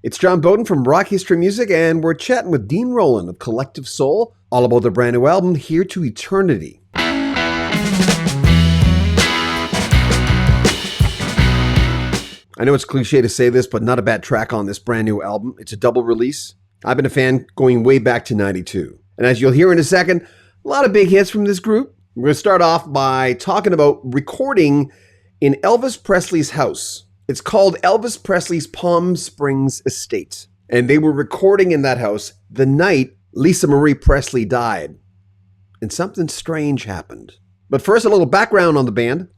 It's John Bowden from Rock History Music, and we're chatting with Dean Rowland of Collective Soul, all about their brand new album, Here to Eternity. I know it's cliche to say this, but not a bad track on this brand new album. It's a double release. I've been a fan going way back to 92. And as you'll hear in a second, a lot of big hits from this group. We're going to start off by talking about recording in Elvis Presley's house. It's called Elvis Presley's Palm Springs Estate. And they were recording in that house the night Lisa Marie Presley died. And something strange happened. But first, a little background on the band.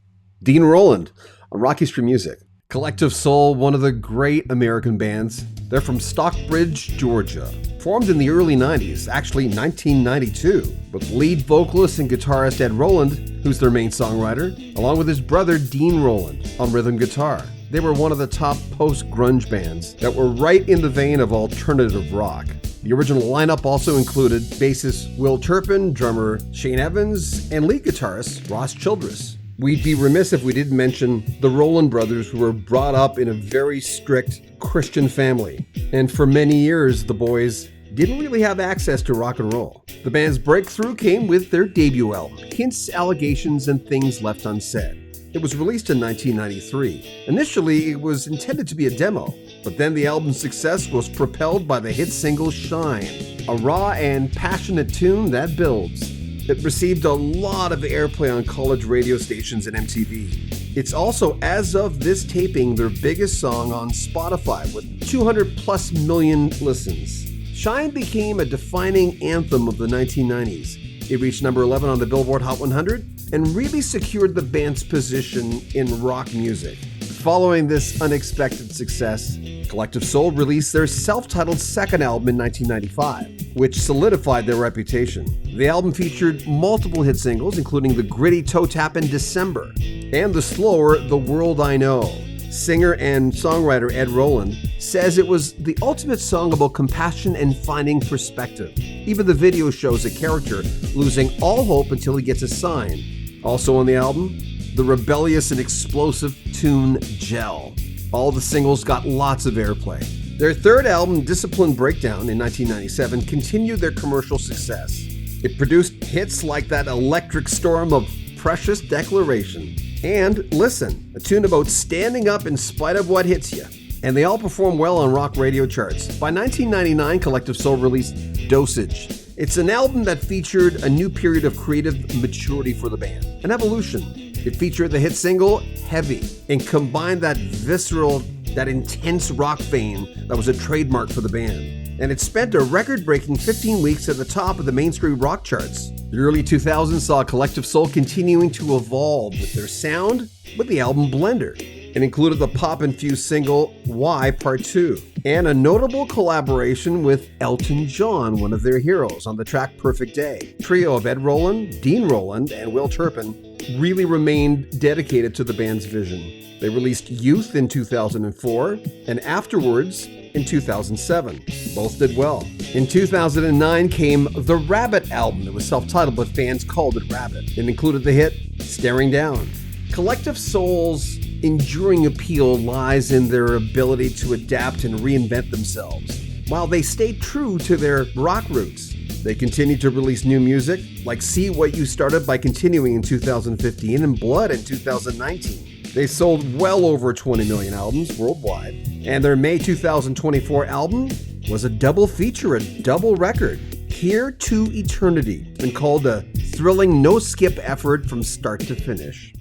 Dean Rowland on Rock History Music. Collective Soul, one of the great American bands. They're from Stockbridge, Georgia. Formed in the early 90s, actually 1992, with lead vocalist and guitarist Ed Rowland, who's their main songwriter, along with his brother Dean Rowland on rhythm guitar. They were one of the top post-grunge bands that were right in the vein of alternative rock. The original lineup also included bassist Will Turpin, drummer Shane Evans, and lead guitarist Ross Childress. We'd be remiss if we didn't mention the Rowland brothers, who were brought up in a very strict Christian family. And for many years, the boys didn't really have access to rock and roll. The band's breakthrough came with their debut album, Hints, Allegations, and Things Left Unsaid. It was released in 1993. Initially, it was intended to be a demo, but then the album's success was propelled by the hit single Shine, a raw and passionate tune that builds. It received a lot of airplay on college radio stations and MTV. It's also, as of this taping, their biggest song on Spotify with 200 plus million listens. Shine became a defining anthem of the 1990s. It reached number 11 on the Billboard Hot 100 and really secured the band's position in rock music. Following this unexpected success, Collective Soul released their self-titled second album in 1995, which solidified their reputation. The album featured multiple hit singles, including the gritty Toe Tap in December and the slower The World I Know. Singer and songwriter Ed Rowland says it was the ultimate song about compassion and finding perspective. Even the video shows a character losing all hope until he gets a sign. Also on the album, the rebellious and explosive tune Gel. All the singles got lots of airplay. Their third album, Discipline Breakdown, in 1997, continued their commercial success. It produced hits like that electric storm of Precious Declaration and Listen, a tune about standing up in spite of what hits you. And they all performed well on rock radio charts. By 1999, Collective Soul released Dosage. It's an album that featured a new period of creative maturity for the band, an evolution. It featured the hit single, Heavy, and combined that visceral, that intense rock vein that was a trademark for the band. And it spent a record-breaking 15 weeks at the top of the mainstream rock charts. The early 2000s saw Collective Soul continuing to evolve with their sound with the album Blender. It included the pop-infused single, Why Part 2, and a notable collaboration with Elton John, one of their heroes, on the track Perfect Day. The trio of Ed Rowland, Dean Rowland, and Will Turpin really remained dedicated to the band's vision. They released Youth in 2004 and Afterwards in 2007. Both did well. In 2009 came the Rabbit album that was self-titled, but fans called it Rabbit. It included the hit Staring Down. Collective Soul's enduring appeal lies in their ability to adapt and reinvent themselves. While they stayed true to their rock roots, they continued to release new music, like See What You Started by Continuing in 2015 and Blood in 2019. They sold well over 20 million albums worldwide, and their May 2024 album was a double feature, a double record, Here to Eternity, and called a thrilling no-skip effort from start to finish.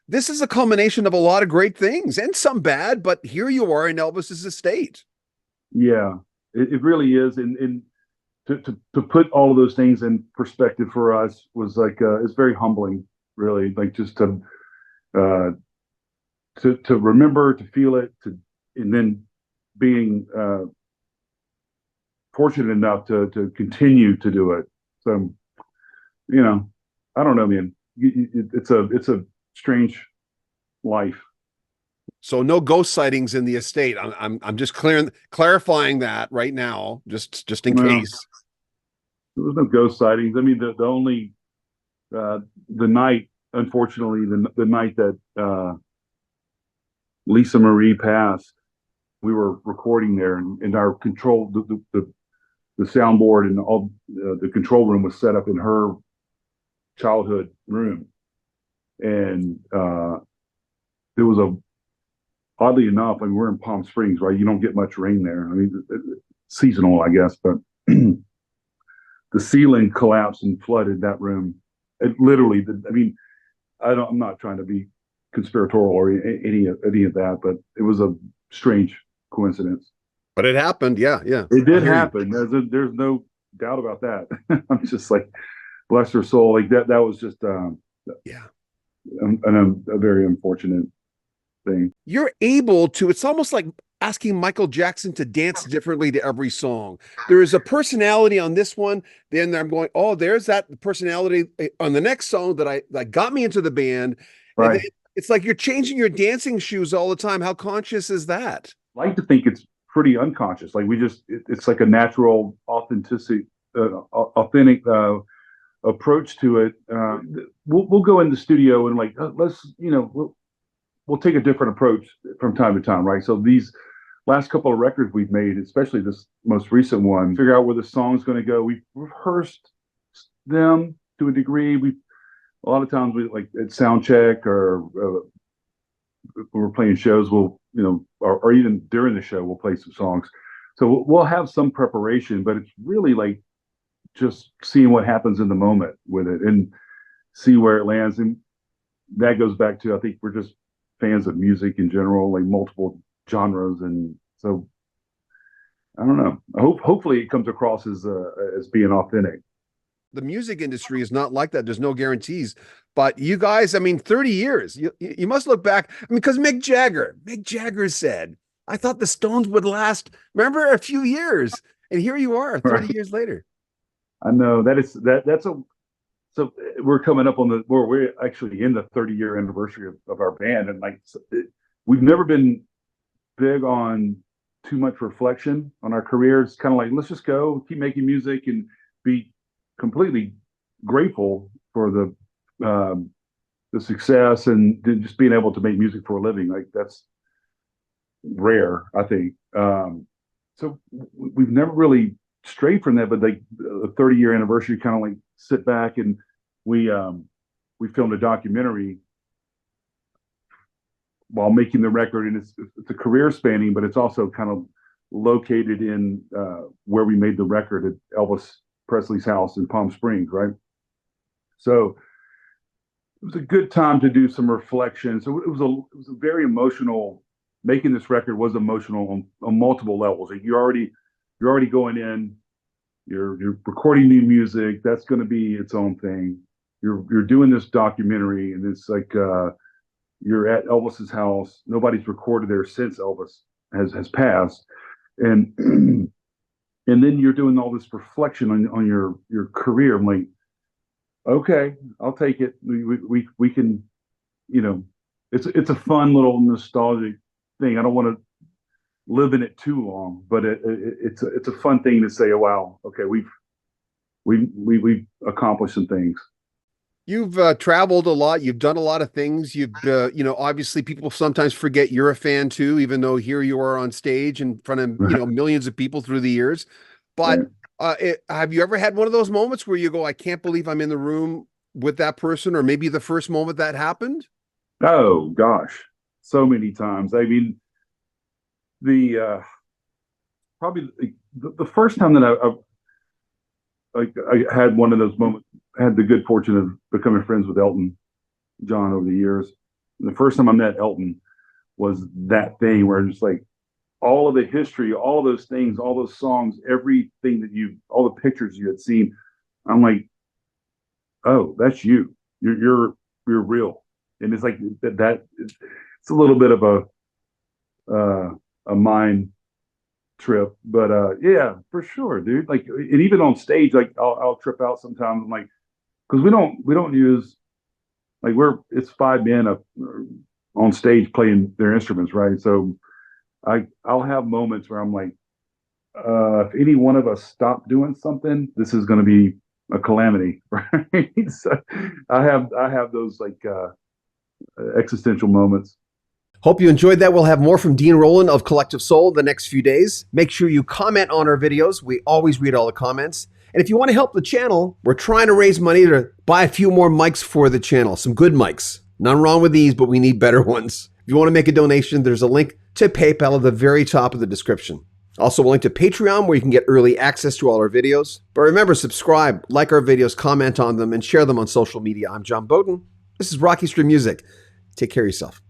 This is a culmination of a lot of great things, and some bad, but here you are in Elvis's estate. Yeah, it really is, and to put all of those things in perspective for us was like it's very humbling, really, like just to remember, to feel it, and then being fortunate enough to continue to do it. So, I don't know, man. It's a strange life. So no ghost sightings in the estate. I'm just clarifying that right now, just in case. There was no ghost sightings. I mean, the only the night, unfortunately, the night that Lisa Marie passed, we were recording there, and our control the soundboard and all the control room was set up in her childhood room, and there was a oddly enough, I mean, we're in Palm Springs, right? You don't get much rain there. I mean, seasonal, I guess, but the ceiling collapsed and flooded that room. It literally, I mean, I'm not trying to be conspiratorial or any of that, but it was a strange coincidence. But it happened. Yeah, yeah. It I did hear you. happen. There's no doubt about that. I'm just like, bless her soul. Like that. That was just Yeah. a very unfortunate thing. You're able to, it's almost like asking Michael Jackson to dance differently to every song. There is a personality on this one. Then I'm going, oh, there's that personality on the next song that got me into the band. And then Right. it's like you're changing your dancing shoes all the time. How conscious is that? I like to think it's pretty unconscious. Like we just, it's like a natural authentic approach to it. We'll go in the studio and like let's we'll take a different approach from time to time, right? So these last couple of records we've made, especially this most recent one, figure out where the song's going to go. We've rehearsed them to a degree. We a lot of times we like at sound check or when we're playing shows, we'll or even during the show we'll play some songs. So we'll have some preparation, but it's really like just seeing what happens in the moment with it and see where it lands. And that goes back to I think we're just fans of music in general, like multiple genres, and so I don't know. Hopefully it comes across as being authentic. The music industry is not like that. There's no guarantees. But you guys, I mean, 30 years. You must look back. I mean, because Mick Jagger said, I thought the Stones would last, remember, a few years. And here you are 30 Right. years later. I know that's a so we're coming up on we're actually in the 30-year anniversary of our band, and like we've never been big on too much reflection on our career. It's kind of like let's just go keep making music and be completely grateful for the success and just being able to make music for a living. Like that's rare, I think. So we've never really strayed from that, but like the 30-year anniversary, kind of like sit back and we we filmed a documentary while making the record, and it's a career spanning, but it's also kind of located in where we made the record at Elvis Presley's house in Palm Springs, right? So it was a good time to do some reflection. So it was a very emotional. Making this record was emotional on multiple levels. Like you're already going in. You're recording new music. That's going to be its own thing. You're doing this documentary, and it's like you're at Elvis's house. Nobody's recorded there since Elvis has passed, and and then you're doing all this reflection on your career. I'm like, okay, I'll take it. We can, you know, it's a fun little nostalgic thing. I don't want to live in it too long, but it's a fun thing to say. Oh, wow, okay, we've accomplished some things. You've traveled a lot. You've done a lot of things. Obviously people sometimes forget you're a fan too, even though here you are on stage in front of, millions of people through the years. But Right. have you ever had one of those moments where you go, I can't believe I'm in the room with that person, or maybe the first moment that happened? Oh gosh, so many times. I mean, the probably the first time that I had one of those moments. I had the good fortune of becoming friends with Elton John over the years. And the first time I met Elton was that thing where it's like all of the history, all those things, all those songs, everything all the pictures you had seen. I'm like, oh, that's you. You're real, and it's like that. It's a little bit of a mind trip, but yeah, for sure, dude. Like, and even on stage, like I'll trip out sometimes. I'm like, because we don't use like it's five men up on stage playing their instruments, right? So I'll have moments where I'm like, if any one of us stop doing something, this is going to be a calamity, right? So I have those like existential moments. Hope you enjoyed that. We'll have more from Dean Rowland of Collective Soul the next few days. Make sure you comment on our videos. We always read all the comments. And if you want to help the channel, we're trying to raise money to buy a few more mics for the channel. Some good mics. None wrong with these, but we need better ones. If you want to make a donation, there's a link to PayPal at the very top of the description. Also, a link to Patreon where you can get early access to all our videos. But remember, subscribe, like our videos, comment on them, and share them on social media. I'm John Bowden. This is Rocky Street Music. Take care of yourself.